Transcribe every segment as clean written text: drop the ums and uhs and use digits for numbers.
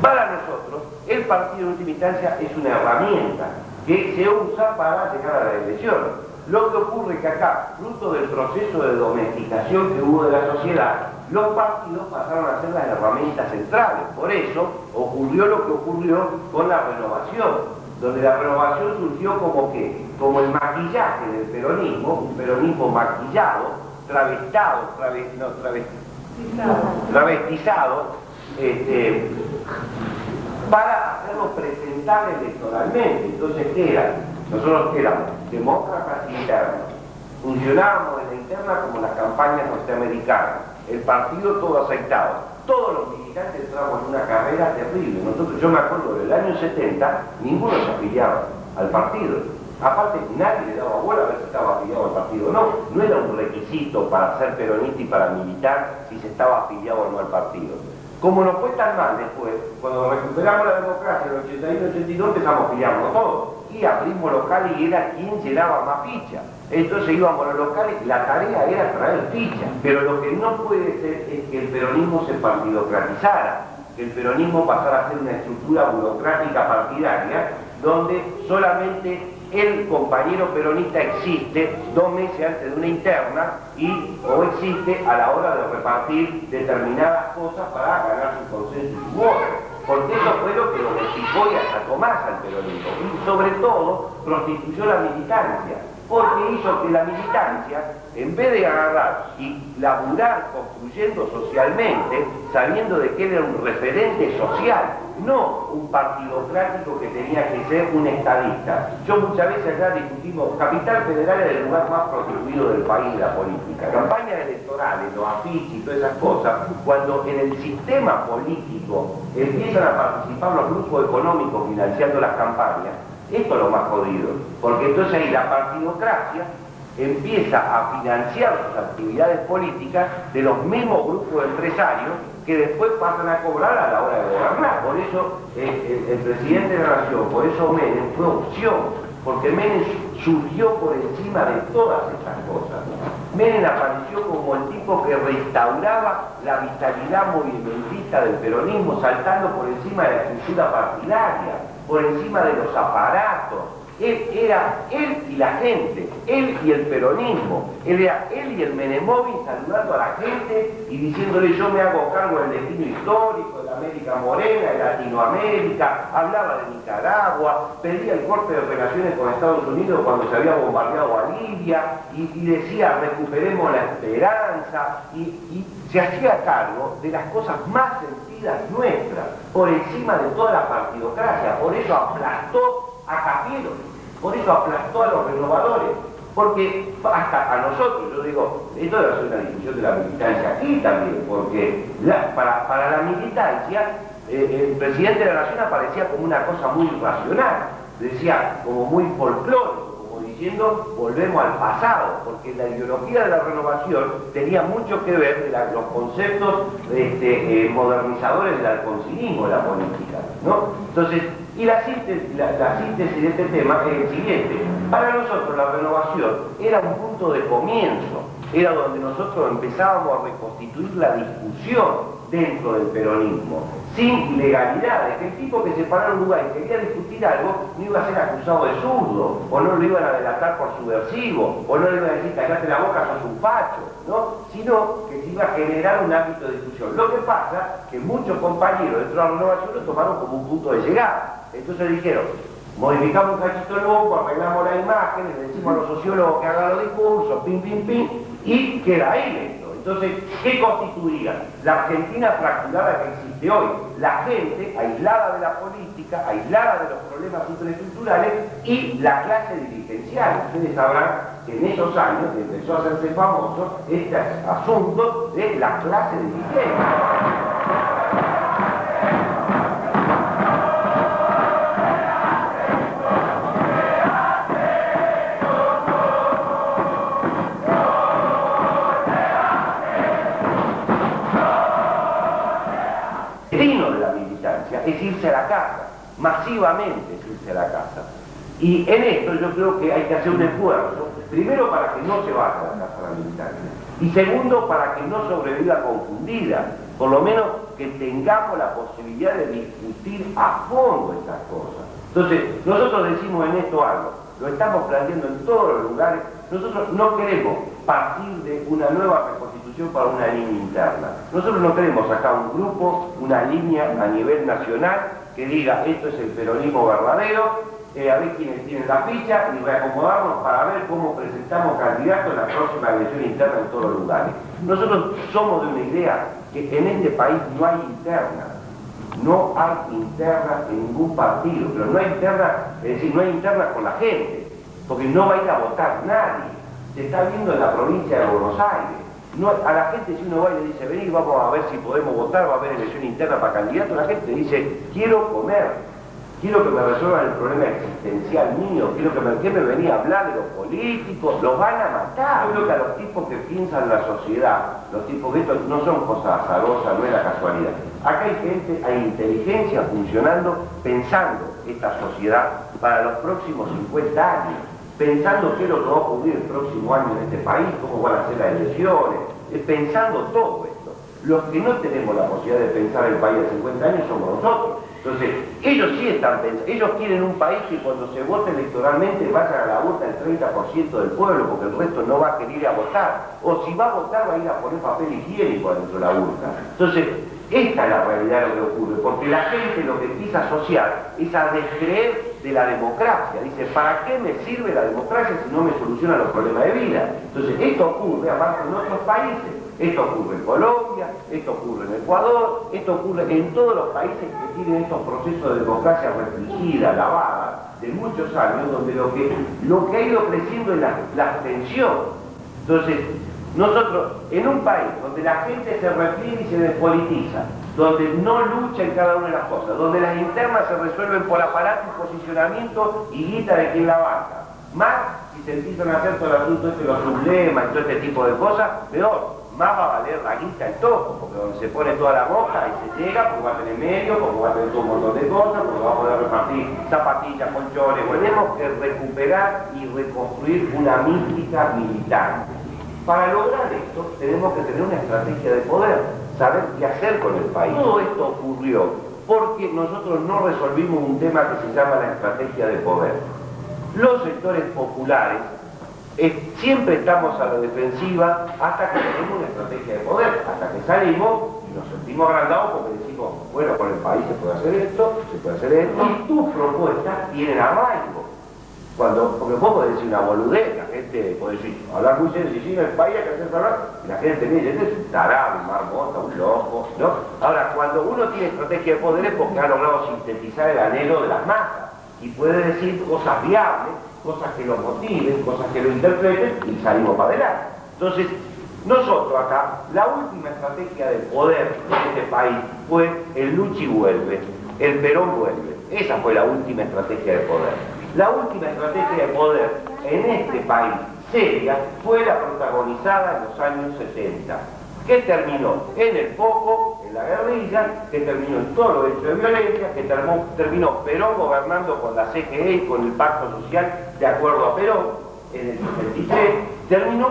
Para nosotros, el partido en última instancia es una herramienta que se usa para llegar a la elección. Lo que ocurre es que acá, fruto del proceso de domesticación que hubo de la sociedad, los partidos pasaron a ser las herramientas centrales. Por eso ocurrió lo que ocurrió con la renovación, donde la renovación surgió como que, como el maquillaje del peronismo, un peronismo maquillado, travestizado, para hacerlo presentable electoralmente. Entonces, ¿qué era? Nosotros éramos demócratas internos, funcionábamos en la interna como las campañas norteamericanas, el partido todo aceitado, todos los militantes entramos en una carrera terrible. Yo me acuerdo del año 70, ninguno se afiliaba al partido. Aparte, nadie le daba bola a ver si estaba afiliado al partido o no. No era un requisito para ser peronista y para militar si se estaba afiliado o no al partido. Como nos fue tan mal después, cuando recuperamos la democracia en el 81-82 empezamos a afiliarnos todos. Y abrimos locales y era quien llenaba más fichas. Entonces íbamos a los locales, la tarea era traer fichas. Pero lo que no puede ser es que el peronismo se partidocratizara, que el peronismo pasara a ser una estructura burocrática partidaria, donde solamente el compañero peronista existe 2 meses antes de una interna o existe a la hora de repartir determinadas cosas para ganar su consenso y su voto. Porque eso fue lo que domesticó y achacó más al peronismo. Y sobre todo prostituyó la militancia, porque hizo que la militancia, en vez de agarrar y laburar construyendo socialmente, sabiendo de que era un referente social, no un partidocrático que tenía que ser un estadista. Yo muchas veces acá discutimos, Capital Federal es el lugar más prostituido del país de la política. Campañas electorales, los afiches y todas esas cosas, cuando en el sistema político empiezan a participar los grupos económicos financiando las campañas, esto es lo más jodido, porque entonces ahí la partidocracia empieza a financiar sus actividades políticas de los mismos grupos empresarios que después pasan a cobrar a la hora de gobernar. Por eso el presidente de la nación, por eso Menem fue opción, porque Menem surgió por encima de todas estas cosas. Menem apareció como el tipo que restauraba la vitalidad movimentista del peronismo, saltando por encima de la estructura partidaria, por encima de los aparatos. Era él y la gente, él y el peronismo, era él y el Menemóvil saludando a la gente y diciéndole: yo me hago cargo del destino histórico de la América Morena, de Latinoamérica, hablaba de Nicaragua, pedía el corte de relaciones con Estados Unidos cuando se había bombardeado a Libia y decía: recuperemos la esperanza, y se hacía cargo de las cosas más sentidas nuestras, por encima de toda la partidocracia. Por eso aplastó a Cafiero, por eso aplastó a los renovadores, porque hasta a nosotros, yo digo, esto debe ser una discusión de la militancia aquí también, porque para la militancia el presidente de la nación aparecía como una cosa muy racional, decía como muy folclórico, como diciendo volvemos al pasado, porque la ideología de la renovación tenía mucho que ver de los conceptos modernizadores del alfonsinismo de la política, ¿no? Entonces, y la síntesis de este tema es el siguiente: para nosotros la renovación era un punto de comienzo, era donde nosotros empezábamos a reconstituir la discusión dentro del peronismo, sin ilegalidades, que el tipo que se parara en un lugar y quería discutir algo no iba a ser acusado de zurdo, o no lo iban a delatar por subversivo, o no le iban a decir: callate la boca, sos un facho, ¿no? Sino que se iba a generar un ámbito de discusión. Lo que pasa que muchos compañeros dentro de la renovación lo tomaron como un punto de llegada. Entonces dijeron: modificamos un cachito el bombo, arreglamos la imagen, le decimos a los sociólogos que hagan los discursos, pim, pim, pim, y queda ahí dentro. Entonces, ¿qué constituía? La Argentina fracturada que existe hoy. La gente aislada de la política, aislada de los problemas infraestructurales, y la clase dirigencial. Ustedes sabrán que en esos años empezó a hacerse famoso este asunto de la clase dirigente. Es irse a la casa, masivamente es irse a la casa. Y en esto yo creo que hay que hacer un esfuerzo, primero para que no se vaya a la casa la militancia, y segundo para que no sobreviva confundida, por lo menos que tengamos la posibilidad de discutir a fondo estas cosas. Entonces, nosotros decimos en esto algo, lo estamos planteando en todos los lugares. Nosotros no queremos partir de una nueva reconstitución para una línea interna. Nosotros no queremos sacar un grupo, una línea a nivel nacional que diga esto es el peronismo verdadero, a ver quiénes tienen la ficha y reacomodarnos para ver cómo presentamos candidatos en la próxima elección interna en todos los lugares. Nosotros somos de una idea que en este país no hay interna. No hay interna en ningún partido, pero no hay interna, es decir, no hay interna con la gente, porque no va a ir a votar nadie. Se está viendo en la provincia de Buenos Aires. No, a la gente, si uno va y le dice, vení, vamos a ver si podemos votar, va a haber elección interna para candidato, la gente dice, quiero comer, quiero que me resuelvan el problema existencial mío, quiero que me venía a hablar de los políticos, los van a matar. Yo creo que a los tipos que piensan la sociedad, los tipos que esto no son cosas azarosas, no es la casualidad. Acá hay gente, hay inteligencia funcionando, pensando esta sociedad para los próximos 50 años, pensando qué es lo que va a ocurrir el próximo año en este país, cómo van a ser las elecciones, pensando todo esto. Los que no tenemos la posibilidad de pensar el país de 50 años somos nosotros. Entonces, ellos sí están pensando, ellos quieren un país que cuando se vote electoralmente vaya a la urna el 30% del pueblo, porque el resto no va a querer ir a votar. O si va a votar va a ir a poner papel higiénico adentro de la urna. Entonces, esta es la realidad de lo que ocurre, porque la gente lo que empieza a asociar es a descreer de la democracia. Dice, ¿para qué me sirve la democracia si no me soluciona los problemas de vida? Entonces, esto ocurre, aparte en otros países. Esto ocurre en Colombia, esto ocurre en Ecuador, esto ocurre en todos los países que tienen estos procesos de democracia restringida, lavada, de muchos años, donde lo que ha ido creciendo es la abstención. Entonces, nosotros, en un país donde la gente se repliega y se despolitiza, donde no lucha en cada una de las cosas, donde las internas se resuelven por aparato y posicionamiento y guita de quien la banca, más si se empiezan a hacer todo el asunto este, los sublemas y todo este tipo de cosas, peor. Más va a valer la guita el toco, porque donde se pone toda la boca y se llega, porque va a tener medio, porque va a tener todo un montón de cosas, porque va a poder repartir zapatillas, colchones. Tenemos que recuperar y reconstruir una mística militar. Para lograr esto, tenemos que tener una estrategia de poder, saber qué hacer con el país. Todo esto ocurrió porque nosotros no resolvimos un tema que se llama la estrategia de poder. Los sectores populares siempre estamos a la defensiva hasta que tenemos una estrategia de poder, hasta que salimos y nos sentimos agrandados porque decimos, bueno, con el país se puede hacer esto, y tus propuestas tienen arraigo. Porque vos podés decir una boludez, la gente puede decir, hablar muy sencillo, en el país hay que hacer hablar, y la gente me dice, este es un tarado, un marmota, un loco, ¿no? Ahora, cuando uno tiene estrategia de poder es porque ha logrado sintetizar el anhelo de las masas, y puede decir cosas viables, cosas que lo motiven, cosas que lo interpreten y salimos para adelante. Entonces, nosotros acá, la última estrategia de poder en este país fue el Luchi vuelve, el Perón vuelve. Esa fue la última estrategia de poder. La última estrategia de poder en este país, seria, fue la protagonizada en los años 70. Que terminó en el foco, en la guerrilla, que terminó en todo lo hecho de violencia, que terminó Perón gobernando con la CGE y con el Pacto Social de acuerdo a Perón, en el 63, terminó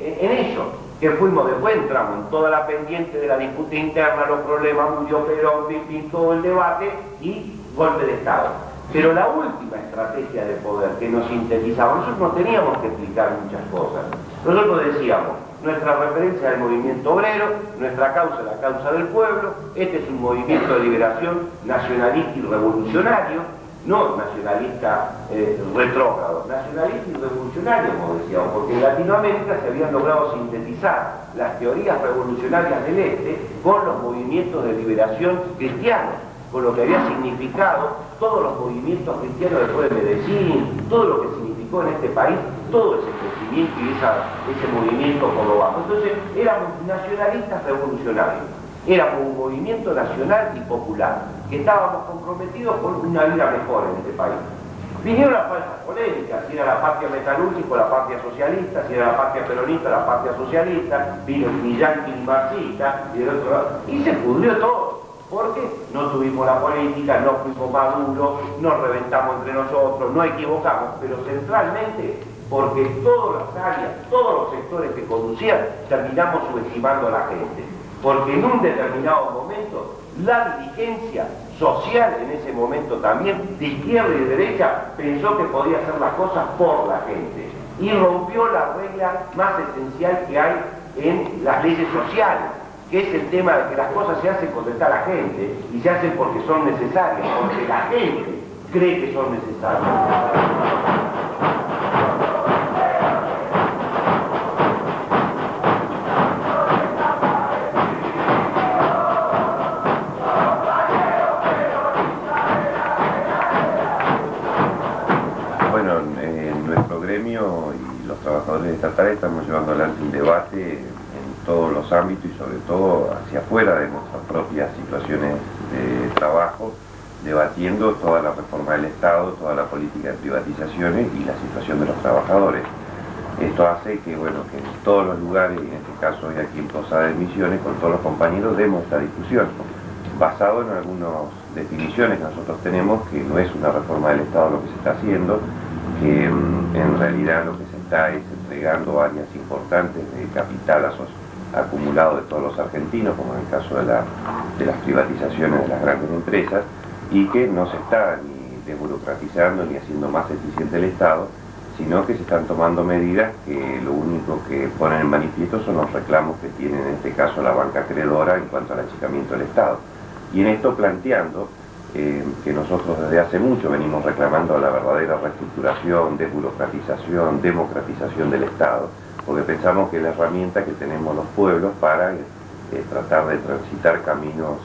en ello, que fuimos, después entramos en toda la pendiente de la disputa interna, los problemas, murió Perón, todo el debate y golpe de Estado. Pero la última estrategia de poder que nos sintetizaba, nosotros no teníamos que explicar muchas cosas. Nosotros decíamos, nuestra referencia es el movimiento obrero, nuestra causa es la causa del pueblo, este es un movimiento de liberación nacionalista y revolucionario, no nacionalista retrógrado, nacionalista y revolucionario, como decíamos, porque en Latinoamérica se habían logrado sintetizar las teorías revolucionarias del Este con los movimientos de liberación cristianos, con lo que había significado todos los movimientos cristianos después de Medellín, todo lo que significó en este país, todo ese crecimiento y ese movimiento por lo bajo. Entonces éramos nacionalistas revolucionarios, éramos un movimiento nacional y popular, que estábamos comprometidos con una vida mejor en este país. Vinieron las falsas polémicas, si era la patria metalúrgica o la patria socialista, si era la patria peronista o la patria socialista, vino ni yanqui ni marxista, y del otro lado, y se pudrió todo. Porque no tuvimos la política, no fuimos maduros, nos reventamos entre nosotros, no equivocamos, pero centralmente porque todas las áreas, todos los sectores que conducían, terminamos subestimando a la gente. porque en un determinado momento la dirigencia social en ese momento también, de izquierda y de derecha, pensó que podía hacer las cosas por la gente y rompió la regla más esencial que hay en las leyes sociales, que es el tema de que las cosas se hacen cuando está la gente y se hacen porque son necesarias, porque la gente cree que son necesarias. Bueno, nuestro gremio y los trabajadores estatales estamos llevando adelante un debate en todos los ámbitos y sobre todo hacia afuera de nuestras propias situaciones de trabajo, debatiendo toda la reforma del Estado, toda la política de privatizaciones y la situación de los trabajadores. Esto hace que, bueno, que en todos los lugares, y en este caso hoy aquí en Posada de Misiones, con todos los compañeros, demos esta discusión, basado en algunas definiciones que nosotros tenemos, que no es una reforma del Estado lo que se está haciendo, que en realidad lo que se está es entregando áreas importantes de capital acumulado de todos los argentinos, como en el caso de las privatizaciones de las grandes empresas, y que no se está ni desburocratizando ni haciendo más eficiente el Estado, sino que se están tomando medidas que lo único que ponen en manifiesto son los reclamos que tiene en este caso la banca acreedora en cuanto al achicamiento del Estado. Y en esto planteando que nosotros desde hace mucho venimos reclamando la verdadera reestructuración, desburocratización, democratización del Estado, porque pensamos que es la herramienta que tenemos los pueblos para tratar de transitar caminos